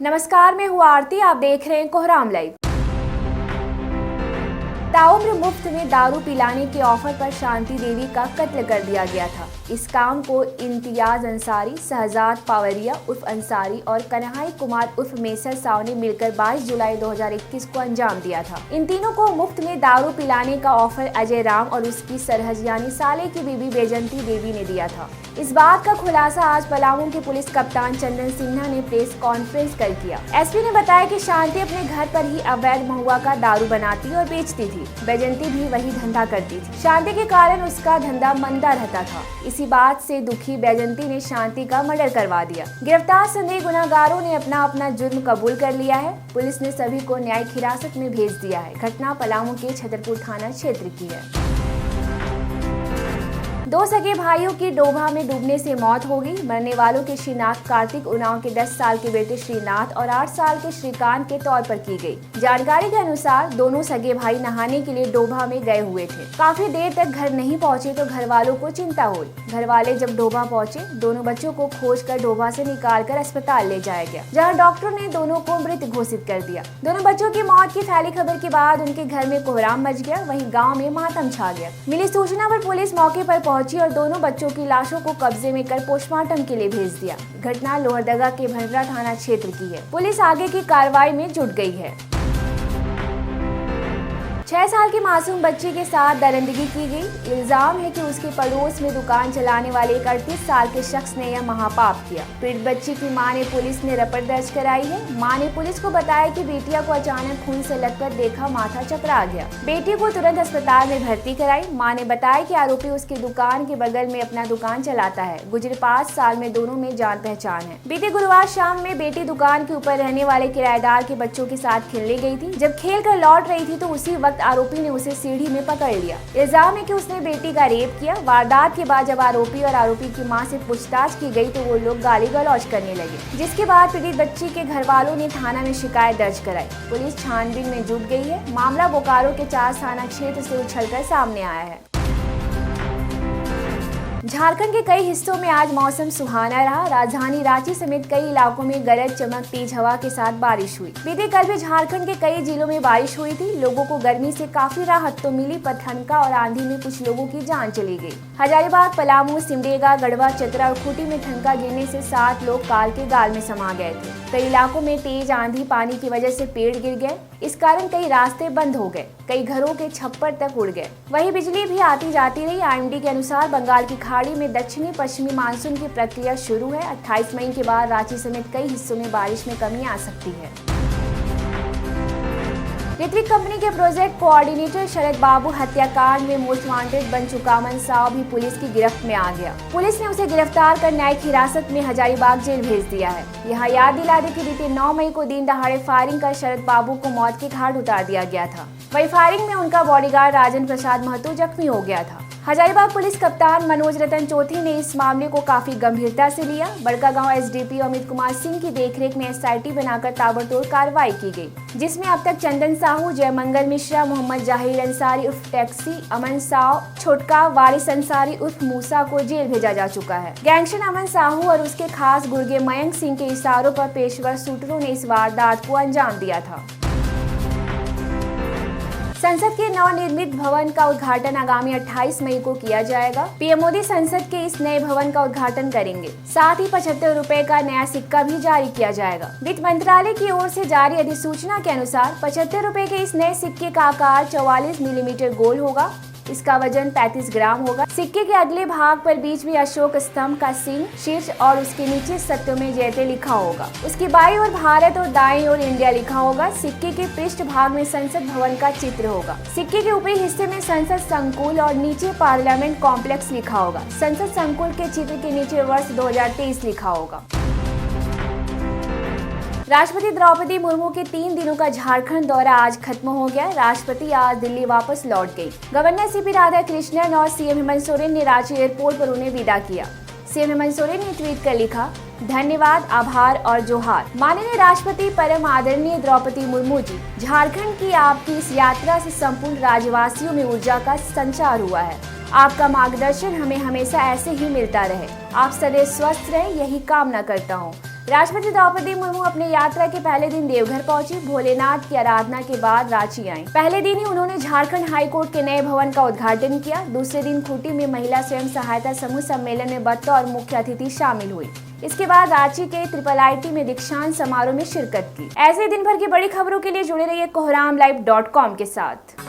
नमस्कार, मैं हूँ आरती। आप देख रहे हैं कोहराम लाइव। ताउम्र मुफ्त में दारू पिलाने के ऑफर पर शांति देवी का कत्ल कर दिया गया था। इस काम को इम्तियाज अंसारी, शहजाद पावरिया उर्फ अंसारी और कन्हई कुमार उर्फ मेसर साव ने मिलकर 22 जुलाई 2021 को अंजाम दिया था। इन तीनों को मुफ्त में दारू पिलाने का ऑफर अजय राम और उसकी सरहज यानी साले की बीबी बैजंती देवी ने दिया था। इस बात का खुलासा आज पलामू के पुलिस कप्तान चंदन सिन्हा ने प्रेस कॉन्फ्रेंस कर किया। एसपी ने बताया कि शांति अपने घर पर ही अवैध महुआ का दारू बनाती और बेचती थी। बैजंती भी वही धंधा करती थी। शांति के कारण उसका धंधा मंदा रहता था। इसी बात से दुखी बैजंती ने शांति का मर्डर करवा दिया। गिरफ्तार संदेह गुनाहगारों ने अपना जुर्म कबूल कर लिया है। पुलिस ने सभी को न्यायिक हिरासत में भेज दिया है। घटना पलामू के छतरपुर थाना क्षेत्र की है। दो सगे भाइयों की डोभा में डूबने से मौत हो गई। मरने वालों के श्रीनाथ कार्तिक उरांव के 10 साल के बेटे श्रीनाथ और 8 साल के श्रीकांत के तौर पर की गई। जानकारी के अनुसार दोनों सगे भाई नहाने के लिए डोभा में गए हुए थे। काफी देर तक घर नहीं पहुंचे तो घर वालों को चिंता हुई। घर वाले जब डोभा पहुंचे, दोनों बच्चों को खोजकर डोभा से निकालकर अस्पताल ले जाया गया, जहाँ डॉक्टरों ने दोनों को मृत घोषित कर दिया। दोनों बच्चों की मौत की फैली खबर के बाद उनके घर में कोहराम मच गया। वहीं गाँव में मातम छा गया। मिली सूचना पर पुलिस मौके पर पहुंची और दोनों बच्चों की लाशों को कब्जे में कर पोस्टमार्टम के लिए भेज दिया। घटना लोहरदगा के भंडरा थाना क्षेत्र की है। पुलिस आगे की कार्रवाई में जुट गई है। 6 साल की मासूम बच्ची के साथ दरिंदगी की गई। इल्जाम है कि उसके पड़ोस में दुकान चलाने वाले एक 38 साल के शख्स ने यह महापाप किया। पीड़ित बच्ची की मां ने पुलिस में रिपोर्ट दर्ज कराई है। मां ने पुलिस को बताया कि बेटिया को अचानक खून से लथपथ देखा माथा चकरा गया। बेटी को तुरंत अस्पताल में भर्ती कराई। मां ने बताया कि आरोपी उसकी दुकान के बगल में अपना दुकान चलाता है। गुजरे 5 साल में दोनों में जान पहचान है। बीते गुरुवार शाम में बेटी दुकान के ऊपर रहने वाले किराएदार के बच्चों के साथ खेलने गई थी। जब खेल कर लौट रही थी तो उसी वक्त आरोपी ने उसे सीढ़ी में पकड़ लिया। इल्जाम है कि उसने बेटी का रेप किया। वारदात के बाद जब आरोपी और आरोपी की मां से पूछताछ की गई तो वो लोग गाली गलौज करने लगे, जिसके बाद पीड़ित बच्ची के घर वालों ने थाना में शिकायत दर्ज कराई। पुलिस छानबीन में जुट गई है। मामला बोकारो के 4 थाना क्षेत्र से उछलकर सामने आया है। झारखंड के कई हिस्सों में आज मौसम सुहाना रहा। राजधानी रांची समेत कई इलाकों में गरज चमक तेज हवा के साथ बारिश हुई। बीते कल भी झारखंड के कई जिलों में बारिश हुई थी। लोगों को गर्मी से काफी राहत तो मिली, पर ठनका और आंधी में कुछ लोगों की जान चली गई। हजारीबाग, पलामू, सिमडेगा, गढ़वा, चतरा और खूंटी में ठनका गिरने से 7 लोग काल के गाल में समा गए थे। कई इलाकों में तेज आंधी पानी की वजह से पेड़ गिर गए। इस कारण कई रास्ते बंद हो गए। कई घरों के छप्पर तक उड़ गए। वहीं बिजली भी आती जाती रही। आईएमडी के अनुसार बंगाल की खाड़ी में दक्षिणी पश्चिमी मानसून की प्रक्रिया शुरू है। 28 मई के बाद रांची समेत कई हिस्सों में बारिश में कमी आ सकती है। ऋत्विक कंपनी के प्रोजेक्ट कोऑर्डिनेटर शरद बाबू हत्याकांड में मोस्ट वांटेड बन चुका अमन साव भी पुलिस की गिरफ्त में आ गया। पुलिस ने उसे गिरफ्तार कर न्यायिक हिरासत में हजारीबाग जेल भेज दिया है। यहाँ याद दिला दे कि बीते 9 मई को दिन दहाड़े फायरिंग कर शरद बाबू को मौत के घाट उतार दिया गया था। वही फायरिंग में उनका बॉडीगार्ड राजन प्रसाद महतो जख्मी हो गया था। हजारीबाग पुलिस कप्तान मनोज रतन चौधरी ने इस मामले को काफी गंभीरता से लिया। बड़कागांव एसडीपी अमित कुमार सिंह की देखरेख में एसआईटी बनाकर ताबड़तोड़ कार्रवाई की गई, जिसमें अब तक चंदन साहू, जयमंगल मिश्रा, मोहम्मद जाहिर अंसारी उर्फ टैक्सी, अमन साव, छोटका वारिस अंसारी उर्फ मूसा को जेल भेजा जा चुका है। गैंगस्टर अमन साहू और उसके खास गुर्गे मयंक सिंह के इशारों पर पेशेवर शूटरों ने इस वारदात को अंजाम दिया था। संसद के नवनिर्मित भवन का उद्घाटन आगामी 28 मई को किया जाएगा। पीएम मोदी संसद के इस नए भवन का उद्घाटन करेंगे। साथ ही 75 रुपए का नया सिक्का भी जारी किया जाएगा। वित्त मंत्रालय की ओर से जारी अधिसूचना के अनुसार 75 रुपए के इस नए सिक्के का आकार 44 मिलीमीटर गोल होगा। इसका वजन 35 ग्राम होगा। सिक्के के अगले भाग पर बीच में अशोक स्तंभ का सिंह, शीर्ष और उसके नीचे सत्यमेव जयते लिखा होगा। उसकी बाईं ओर भारत और दाईं ओर इंडिया लिखा होगा। सिक्के के पृष्ठ भाग में संसद भवन का चित्र होगा। सिक्के के ऊपरी हिस्से में संसद संकुल और नीचे पार्लियामेंट कॉम्प्लेक्स लिखा होगा। संसद संकुल के चित्र के नीचे वर्ष 2023 लिखा होगा। राष्ट्रपति द्रौपदी मुर्मू के 3 दिनों का झारखंड दौरा आज खत्म हो गया। राष्ट्रपति आज दिल्ली वापस लौट गई। गवर्नर सीपी राधाकृष्णन और सीएम हेमंत सोरेन ने रांची एयरपोर्ट पर उन्हें विदा किया। सीएम हेमंत सोरेन ने ट्वीट कर लिखा, धन्यवाद, आभार और जोहार। माननीय राष्ट्रपति परम आदरणीय द्रौपदी मुर्मू जी, झारखंड की आपकी इस यात्रा से संपूर्ण राज्यवासियों में ऊर्जा का संचार हुआ है। आपका मार्गदर्शन हमें हमेशा ऐसे ही मिलता रहे। आप सदैव स्वस्थ रहे, यही कामना करता हूँ। राष्ट्रपति द्रौपदी मुर्मू अपने यात्रा के पहले दिन देवघर पहुंची। भोलेनाथ की आराधना के बाद रांची आई। पहले दिन ही उन्होंने झारखंड हाई कोर्ट के नए भवन का उद्घाटन किया। दूसरे दिन खूंटी में महिला स्वयं सहायता समूह सम्मेलन में बतौर मुख्य अतिथि शामिल हुई। इसके बाद रांची के IIIT में दीक्षांत समारोह में शिरकत की। ऐसे दिन भर की बड़ी खबरों के लिए जुड़े रहिए कोहरामलाइव.com के साथ।